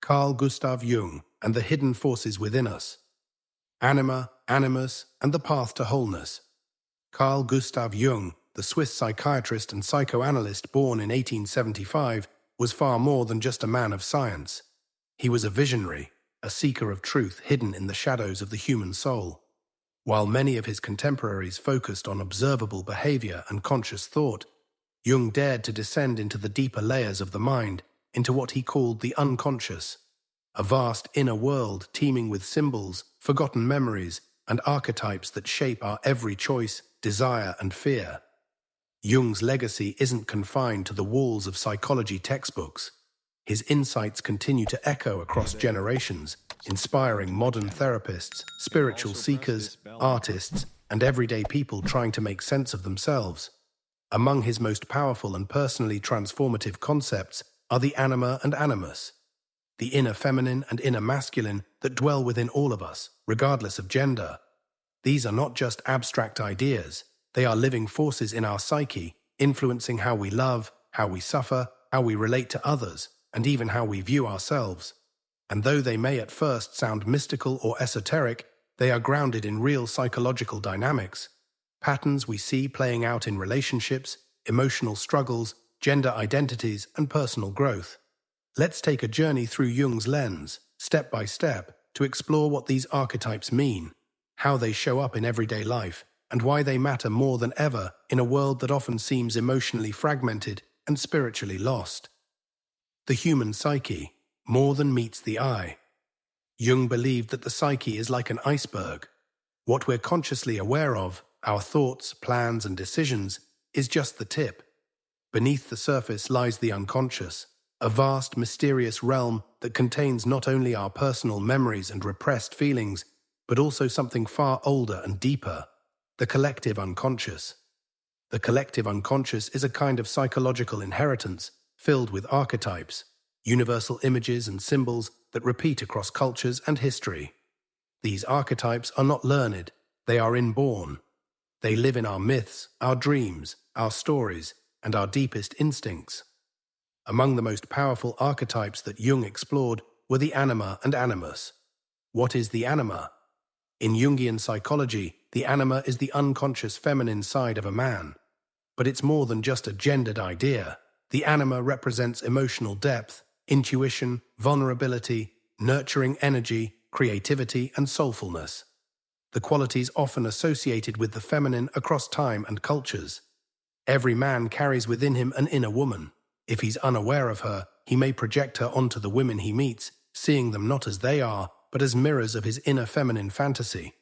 Carl Gustav Jung and the Hidden Forces Within Us. Anima, Animus, and the Path to Wholeness. Carl Gustav Jung, the Swiss psychiatrist and psychoanalyst born in 1875, was far more than just a man of science. He was a visionary, a seeker of truth hidden in the shadows of the human soul. While many of his contemporaries focused on observable behavior and conscious thought, Jung dared to descend into the deeper layers of the mind, into what he called the unconscious, a vast inner world teeming with symbols, forgotten memories, and archetypes that shape our every choice, desire, and fear. Jung's legacy isn't confined to the walls of psychology textbooks. His insights continue to echo across generations, inspiring modern therapists, spiritual seekers, artists, and everyday people trying to make sense of themselves. Among his most powerful and personally transformative concepts are the anima and animus, the inner feminine and inner masculine that dwell within all of us, regardless of gender. These are not just abstract ideas, they are living forces in our psyche, influencing how we love, how we suffer, how we relate to others, and even how we view ourselves. And though they may at first sound mystical or esoteric, they are grounded in real psychological dynamics, patterns we see playing out in relationships, emotional struggles, gender identities, and personal growth. Let's take a journey through Jung's lens, step by step, to explore what these archetypes mean, how they show up in everyday life, and why they matter more than ever in a world that often seems emotionally fragmented and spiritually lost. The human psyche, more than meets the eye. Jung believed that the psyche is like an iceberg. What we're consciously aware of, our thoughts, plans, and decisions, is just the tip. Beneath the surface lies the unconscious, a vast, mysterious realm that contains not only our personal memories and repressed feelings, but also something far older and deeper, the collective unconscious. The collective unconscious is a kind of psychological inheritance filled with archetypes, universal images and symbols that repeat across cultures and history. These archetypes are not learned, they are inborn. They live in our myths, our dreams, our stories, and our deepest instincts. Among the most powerful archetypes that Jung explored were the anima and animus. What is the anima? In Jungian psychology, the anima is the unconscious feminine side of a man. But it's more than just a gendered idea. The anima represents emotional depth, intuition, vulnerability, nurturing energy, creativity, and soulfulness. The qualities often associated with the feminine across time and cultures. Every man carries within him an inner woman. If he's unaware of her, he may project her onto the women he meets, seeing them not as they are, but as mirrors of his inner feminine fantasy.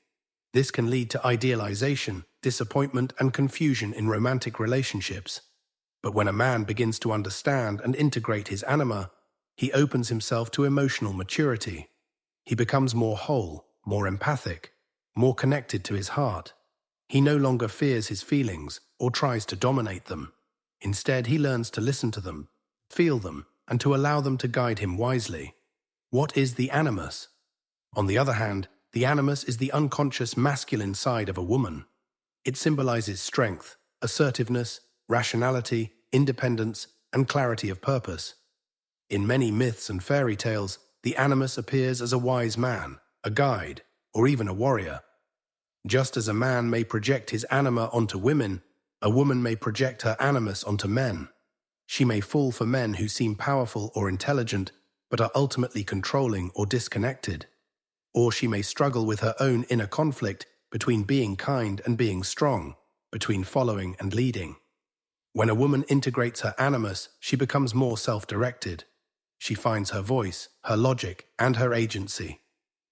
This can lead to idealization, disappointment, and confusion in romantic relationships. But when a man begins to understand and integrate his anima, he opens himself to emotional maturity. He becomes more whole, more empathic, more connected to his heart. He no longer fears his feelings or tries to dominate them. Instead, he learns to listen to them, feel them, and to allow them to guide him wisely. What is the animus? On the other hand, the animus is the unconscious masculine side of a woman. It symbolizes strength, assertiveness, rationality, independence, and clarity of purpose. In many myths and fairy tales, the animus appears as a wise man, a guide, or even a warrior. Just as a man may project his anima onto women, a woman may project her animus onto men. She may fall for men who seem powerful or intelligent, but are ultimately controlling or disconnected. Or she may struggle with her own inner conflict between being kind and being strong, between following and leading. When a woman integrates her animus, she becomes more self-directed. She finds her voice, her logic, and her agency.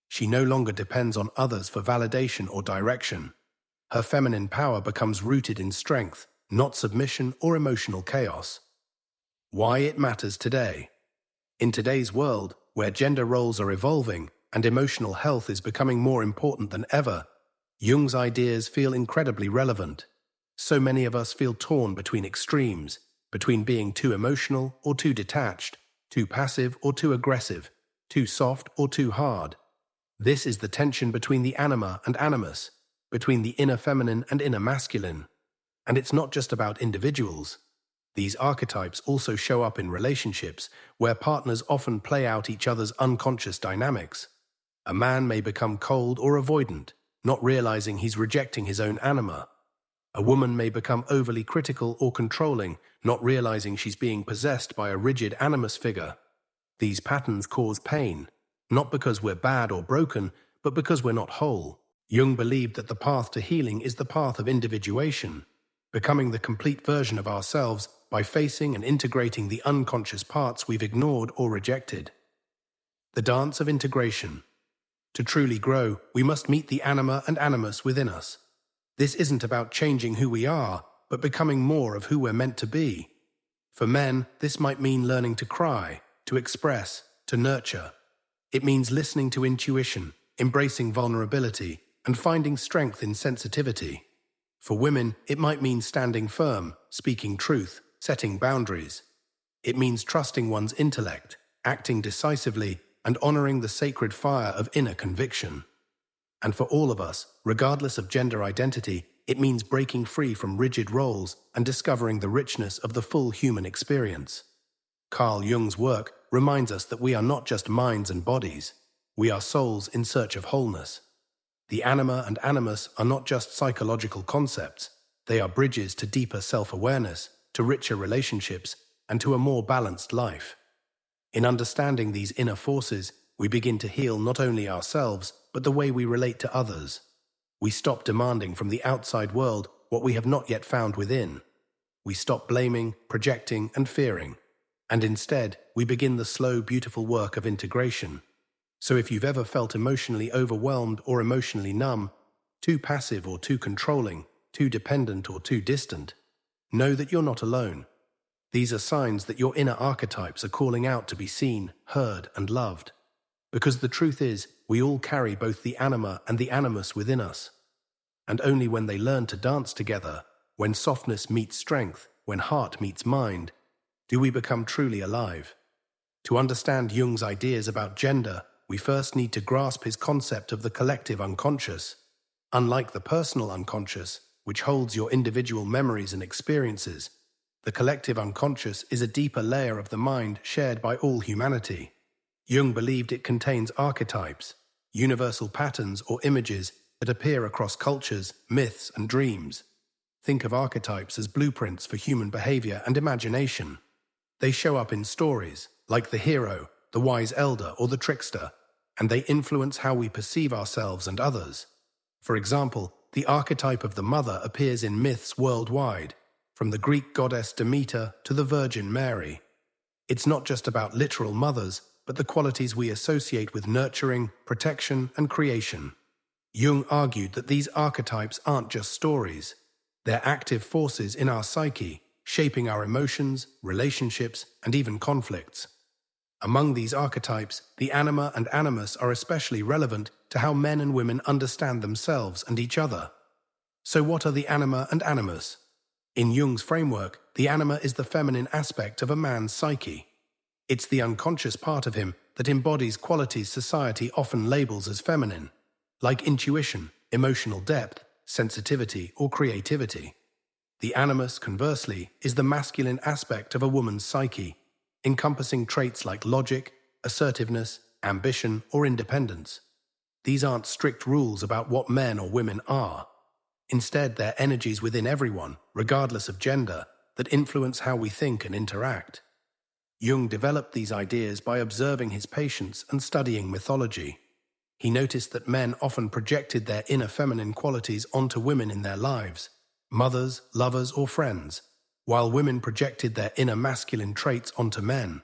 She no longer depends on others for validation or direction. Her feminine power becomes rooted in strength, not submission or emotional chaos. Why it matters today. In today's world, where gender roles are evolving and emotional health is becoming more important than ever, Jung's ideas feel incredibly relevant. So many of us feel torn between extremes, between being too emotional or too detached, too passive or too aggressive, too soft or too hard. This is the tension between the anima and animus, between the inner feminine and inner masculine. And it's not just about individuals. These archetypes also show up in relationships, where partners often play out each other's unconscious dynamics. A man may become cold or avoidant, not realizing he's rejecting his own anima. A woman may become overly critical or controlling, not realizing she's being possessed by a rigid animus figure. These patterns cause pain, not because we're bad or broken, but because we're not whole. Jung believed that the path to healing is the path of individuation, becoming the complete version of ourselves by facing and integrating the unconscious parts we've ignored or rejected. The dance of integration. To truly grow, we must meet the anima and animus within us. This isn't about changing who we are, but becoming more of who we're meant to be. For men, this might mean learning to cry, to express, to nurture. It means listening to intuition, embracing vulnerability, and finding strength in sensitivity. For women, it might mean standing firm, speaking truth, setting boundaries. It means trusting one's intellect, acting decisively, and honoring the sacred fire of inner conviction. And for all of us, regardless of gender identity, it means breaking free from rigid roles and discovering the richness of the full human experience. Carl Jung's work reminds us that we are not just minds and bodies, we are souls in search of wholeness. The anima and animus are not just psychological concepts, they are bridges to deeper self-awareness, to richer relationships, and to a more balanced life. In understanding these inner forces, we begin to heal not only ourselves, but the way we relate to others. We stop demanding from the outside world what we have not yet found within. We stop blaming, projecting, and fearing. And instead, we begin the slow, beautiful work of integration. So if you've ever felt emotionally overwhelmed or emotionally numb, too passive or too controlling, too dependent or too distant, know that you're not alone. These are signs that your inner archetypes are calling out to be seen, heard, and loved. Because the truth is, we all carry both the anima and the animus within us. And only when they learn to dance together, when softness meets strength, when heart meets mind, do we become truly alive. To understand Jung's ideas about gender, we first need to grasp his concept of the collective unconscious. Unlike the personal unconscious, which holds your individual memories and experiences, the collective unconscious is a deeper layer of the mind shared by all humanity. Jung believed it contains archetypes, universal patterns or images that appear across cultures, myths, and dreams. Think of archetypes as blueprints for human behavior and imagination. They show up in stories, like the hero, the wise elder, or the trickster, and they influence how we perceive ourselves and others. For example, the archetype of the mother appears in myths worldwide, from the Greek goddess Demeter to the Virgin Mary. It's not just about literal mothers, but the qualities we associate with nurturing, protection, and creation. Jung argued that these archetypes aren't just stories. They're active forces in our psyche, shaping our emotions, relationships, and even conflicts. Among these archetypes, the anima and animus are especially relevant to how men and women understand themselves and each other. So what are the anima and animus? In Jung's framework, the anima is the feminine aspect of a man's psyche. It's the unconscious part of him that embodies qualities society often labels as feminine, like intuition, emotional depth, sensitivity, or creativity. The animus, conversely, is the masculine aspect of a woman's psyche, encompassing traits like logic, assertiveness, ambition, or independence. These aren't strict rules about what men or women are. Instead, they're energies within everyone, regardless of gender, that influence how we think and interact. Jung developed these ideas by observing his patients and studying mythology. He noticed that men often projected their inner feminine qualities onto women in their lives, mothers, lovers, or friends, while women projected their inner masculine traits onto men.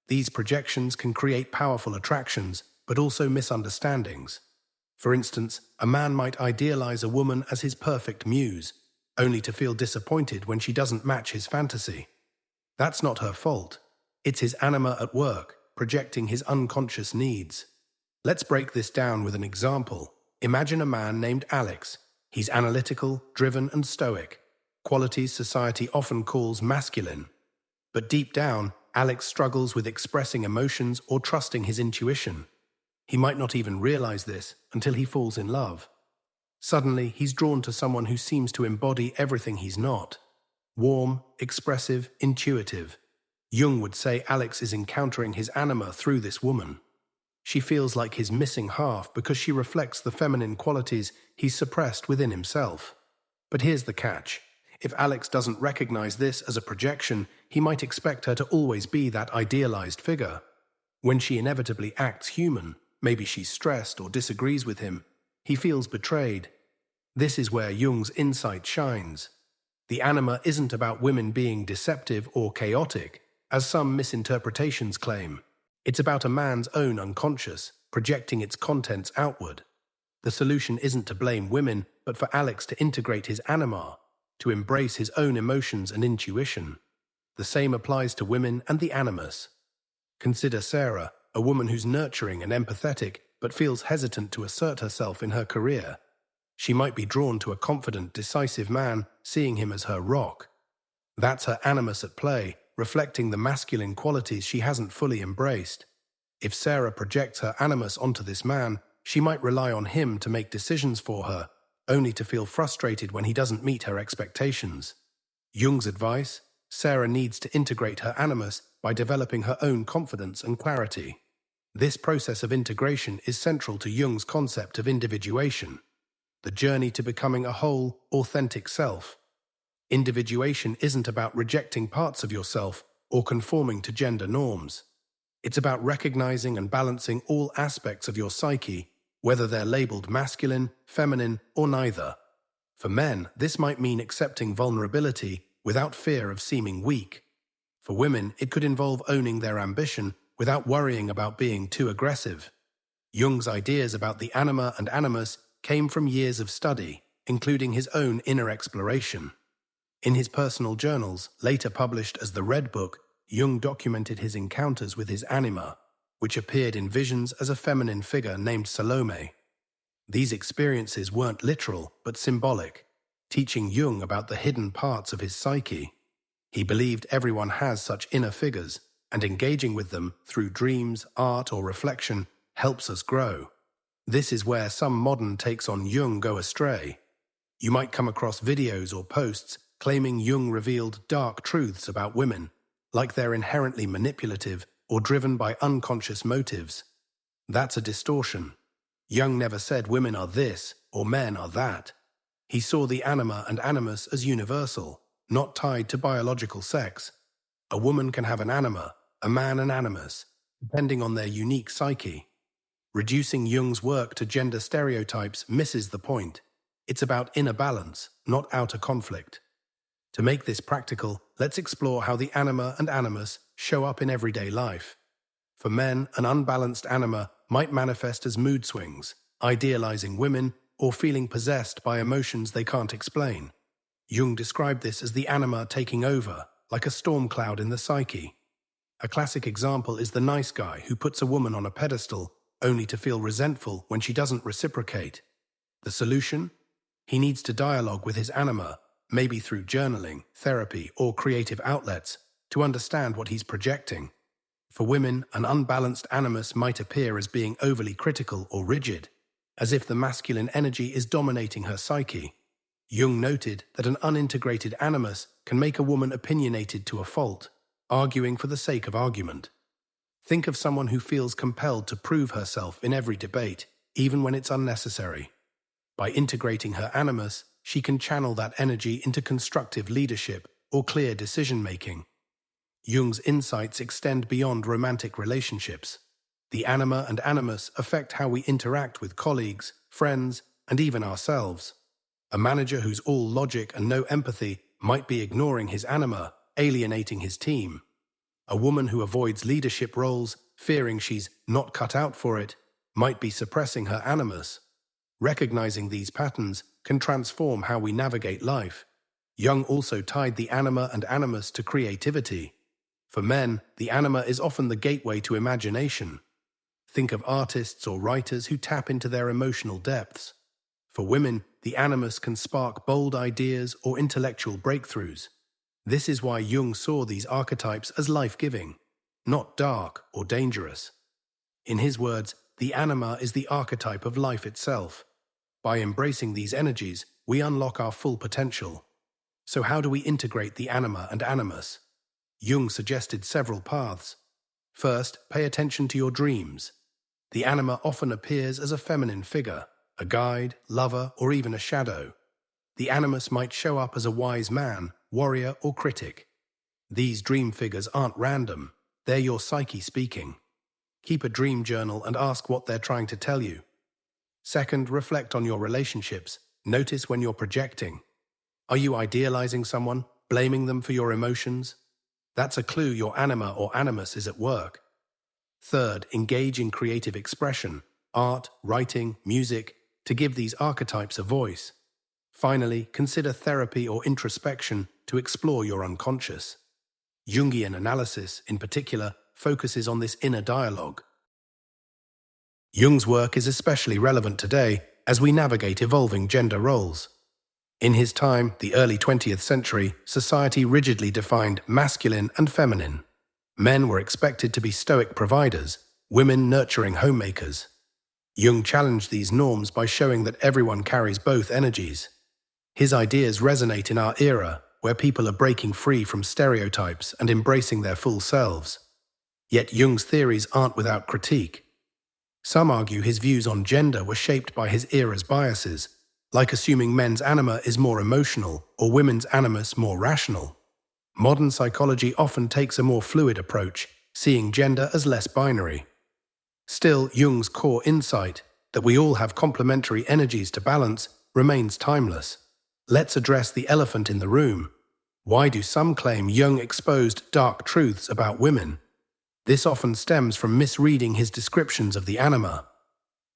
These projections can create powerful attractions, but also misunderstandings. For instance, a man might idealize a woman as his perfect muse, only to feel disappointed when she doesn't match his fantasy. That's not her fault. It's his anima at work, projecting his unconscious needs. Let's break this down with an example. Imagine a man named Alex. He's analytical, driven, and stoic, qualities society often calls masculine. But deep down, Alex struggles with expressing emotions or trusting his intuition. He might not even realize this until he falls in love. Suddenly, he's drawn to someone who seems to embody everything he's not. warm, expressive, intuitive. Jung would say Alex is encountering his anima through this woman. She feels like his missing half because she reflects the feminine qualities he's suppressed within himself. But here's the catch. If Alex doesn't recognize this as a projection, he might expect her to always be that idealized figure. When she inevitably acts human, maybe she's stressed or disagrees with him, he feels betrayed. This is where Jung's insight shines. The anima isn't about women being deceptive or chaotic, as some misinterpretations claim. It's about a man's own unconscious, projecting its contents outward. The solution isn't to blame women, but for Alex to integrate his anima, to embrace his own emotions and intuition. The same applies to women and the animus. Consider Sarah, a woman who's nurturing and empathetic, but feels hesitant to assert herself in her career. She might be drawn to a confident, decisive man, seeing him as her rock. That's her animus at play, reflecting the masculine qualities she hasn't fully embraced. If Sarah projects her animus onto this man, she might rely on him to make decisions for her, only to feel frustrated when he doesn't meet her expectations. Jung's advice: Sarah needs to integrate her animus by developing her own confidence and clarity. This process of integration is central to Jung's concept of individuation, the journey to becoming a whole, authentic self. Individuation isn't about rejecting parts of yourself or conforming to gender norms. It's about recognizing and balancing all aspects of your psyche, whether they're labeled masculine, feminine, or neither. For men, this might mean accepting vulnerability without fear of seeming weak. For women, it could involve owning their ambition without worrying about being too aggressive. Jung's ideas about the anima and animus came from years of study, including his own inner exploration. In his personal journals, later published as the Red Book, Jung documented his encounters with his anima, which appeared in visions as a feminine figure named Salome. These experiences weren't literal, but symbolic, teaching Jung about the hidden parts of his psyche. He believed everyone has such inner figures, and engaging with them through dreams, art, or reflection helps us grow. This is where some modern takes on Jung go astray. You might come across videos or posts claiming Jung revealed dark truths about women, like they're inherently manipulative or driven by unconscious motives. That's a distortion. Jung never said women are this or men are that. He saw the anima and animus as universal, not tied to biological sex. A woman can have an anima, a man an animus, depending on their unique psyche. Reducing Jung's work to gender stereotypes misses the point. It's about inner balance, not outer conflict. To make this practical, let's explore how the anima and animus show up in everyday life. For men, an unbalanced anima might manifest as mood swings, idealizing women, or feeling possessed by emotions they can't explain. Jung described this as the anima taking over, like a storm cloud in the psyche. A classic example is the nice guy who puts a woman on a pedestal only to feel resentful when she doesn't reciprocate. The solution? He needs to dialogue with his anima, maybe through journaling, therapy, or creative outlets, to understand what he's projecting. For women, an unbalanced animus might appear as being overly critical or rigid, as if the masculine energy is dominating her psyche. Jung noted that an unintegrated animus can make a woman opinionated to a fault, arguing for the sake of argument. Think of someone who feels compelled to prove herself in every debate, even when it's unnecessary. By integrating her animus, she can channel that energy into constructive leadership or clear decision-making. Jung's insights extend beyond romantic relationships. The anima and animus affect how we interact with colleagues, friends, and even ourselves. A manager who's all logic and no empathy might be ignoring his anima, alienating his team. A woman who avoids leadership roles, fearing she's not cut out for it, might be suppressing her animus. Recognizing these patterns can transform how we navigate life. Jung also tied the anima and animus to creativity. For men, the anima is often the gateway to imagination. Think of artists or writers who tap into their emotional depths. For women, the animus can spark bold ideas or intellectual breakthroughs. This is why Jung saw these archetypes as life-giving, not dark or dangerous. In his words, the anima is the archetype of life itself. By embracing these energies, we unlock our full potential. So how do we integrate the anima and animus? Jung suggested several paths. First, pay attention to your dreams. The anima often appears as a feminine figure, a guide, lover, or even a shadow. The animus might show up as a wise man, warrior, or critic. These dream figures aren't random. They're your psyche speaking. Keep a dream journal and ask what they're trying to tell you. Second, reflect on your relationships. Notice when you're projecting. Are you idealizing someone, blaming them for your emotions? That's a clue your anima or animus is at work. Third, engage in creative expression, art, writing, music, to give these archetypes a voice. Finally, consider therapy or introspection to explore your unconscious. Jungian analysis, in particular, focuses on this inner dialogue. Jung's work is especially relevant today as we navigate evolving gender roles. In his time, the early 20th century, society rigidly defined masculine and feminine. Men were expected to be stoic providers, women nurturing homemakers. Jung challenged these norms by showing that everyone carries both energies. His ideas resonate in our era, where people are breaking free from stereotypes and embracing their full selves. Yet Jung's theories aren't without critique. Some argue his views on gender were shaped by his era's biases, like assuming men's anima is more emotional or women's animus more rational. Modern psychology often takes a more fluid approach, seeing gender as less binary. Still, Jung's core insight, that we all have complementary energies to balance, remains timeless. Let's address the elephant in the room. Why do some claim Jung exposed dark truths about women? This often stems from misreading his descriptions of the anima.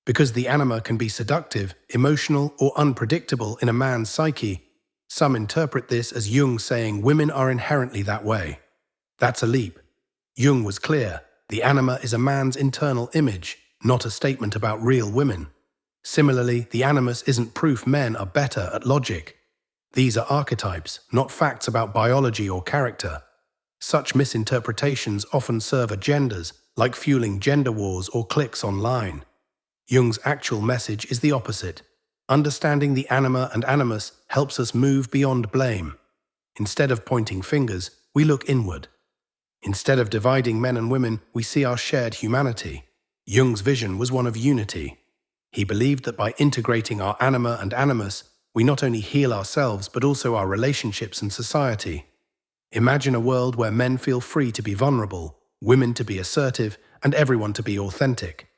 Because the anima can be seductive, emotional, or unpredictable in a man's psyche, some interpret this as Jung saying women are inherently that way. That's a leap. Jung was clear. The anima is a man's internal image, not a statement about real women. Similarly, the animus isn't proof men are better at logic. These are archetypes, not facts about biology or character. Such misinterpretations often serve agendas, like fueling gender wars or cliques online. Jung's actual message is the opposite. Understanding the anima and animus helps us move beyond blame. Instead of pointing fingers, we look inward. Instead of dividing men and women, we see our shared humanity. Jung's vision was one of unity. He believed that by integrating our anima and animus, we not only heal ourselves but also our relationships and society. Imagine a world where men feel free to be vulnerable, women to be assertive, and everyone to be authentic.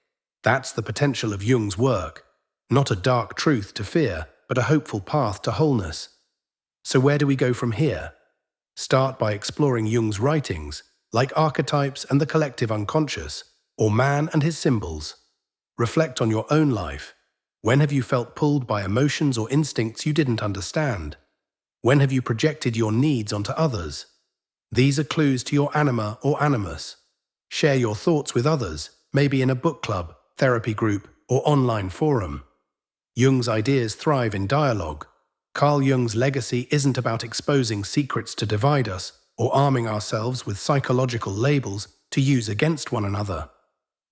That's the potential of Jung's work. Not a dark truth to fear, but a hopeful path to wholeness. So where do we go from here? Start by exploring Jung's writings, like Archetypes and the Collective Unconscious, or Man and His Symbols. Reflect on your own life. When have you felt pulled by emotions or instincts you didn't understand? When have you projected your needs onto others? These are clues to your anima or animus. Share your thoughts with others, maybe in a book club, therapy group, or online forum. Jung's ideas thrive in dialogue. Carl Jung's legacy isn't about exposing secrets to divide us or arming ourselves with psychological labels to use against one another.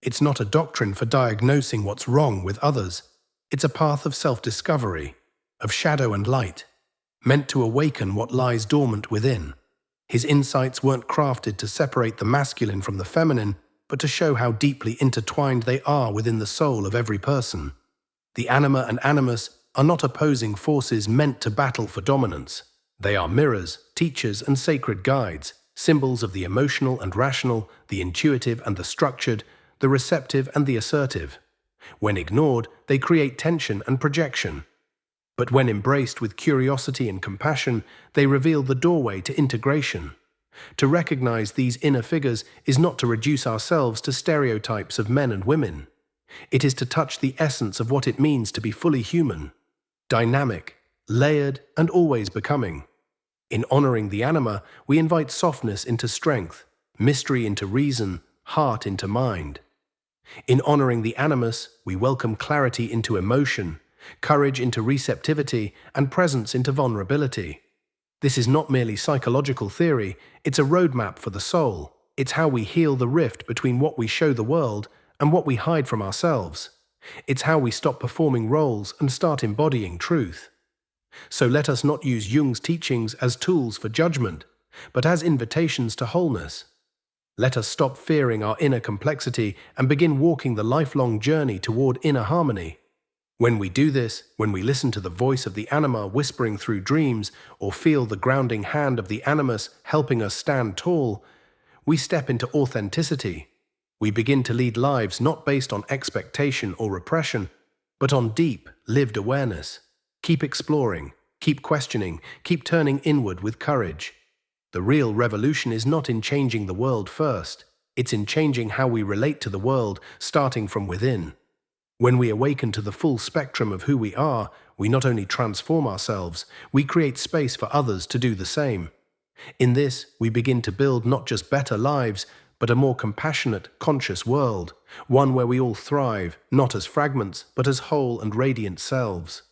It's not a doctrine for diagnosing what's wrong with others. It's a path of self-discovery, of shadow and light, meant to awaken what lies dormant within. His insights weren't crafted to separate the masculine from the feminine, but to show how deeply intertwined they are within the soul of every person. The anima and animus are not opposing forces meant to battle for dominance. They are mirrors, teachers, and sacred guides, symbols of the emotional and rational, the intuitive and the structured, the receptive and the assertive. When ignored, they create tension and projection. But when embraced with curiosity and compassion, they reveal the doorway to integration. To recognize these inner figures is not to reduce ourselves to stereotypes of men and women. It is to touch the essence of what it means to be fully human, dynamic, layered, and always becoming. In honoring the anima, we invite softness into strength, mystery into reason, heart into mind. In honoring the animus, we welcome clarity into emotion, courage into receptivity, and presence into vulnerability. This is not merely psychological theory, it's a roadmap for the soul. It's how we heal the rift between what we show the world and what we hide from ourselves. It's how we stop performing roles and start embodying truth. So let us not use Jung's teachings as tools for judgment, but as invitations to wholeness. Let us stop fearing our inner complexity and begin walking the lifelong journey toward inner harmony. When we do this, when we listen to the voice of the anima whispering through dreams, or feel the grounding hand of the animus helping us stand tall, we step into authenticity. We begin to lead lives not based on expectation or repression, but on deep, lived awareness. Keep exploring, keep questioning, keep turning inward with courage. The real revolution is not in changing the world first, it's in changing how we relate to the world, starting from within. When we awaken to the full spectrum of who we are, we not only transform ourselves, we create space for others to do the same. In this, we begin to build not just better lives, but a more compassionate, conscious world, one where we all thrive, not as fragments, but as whole and radiant selves.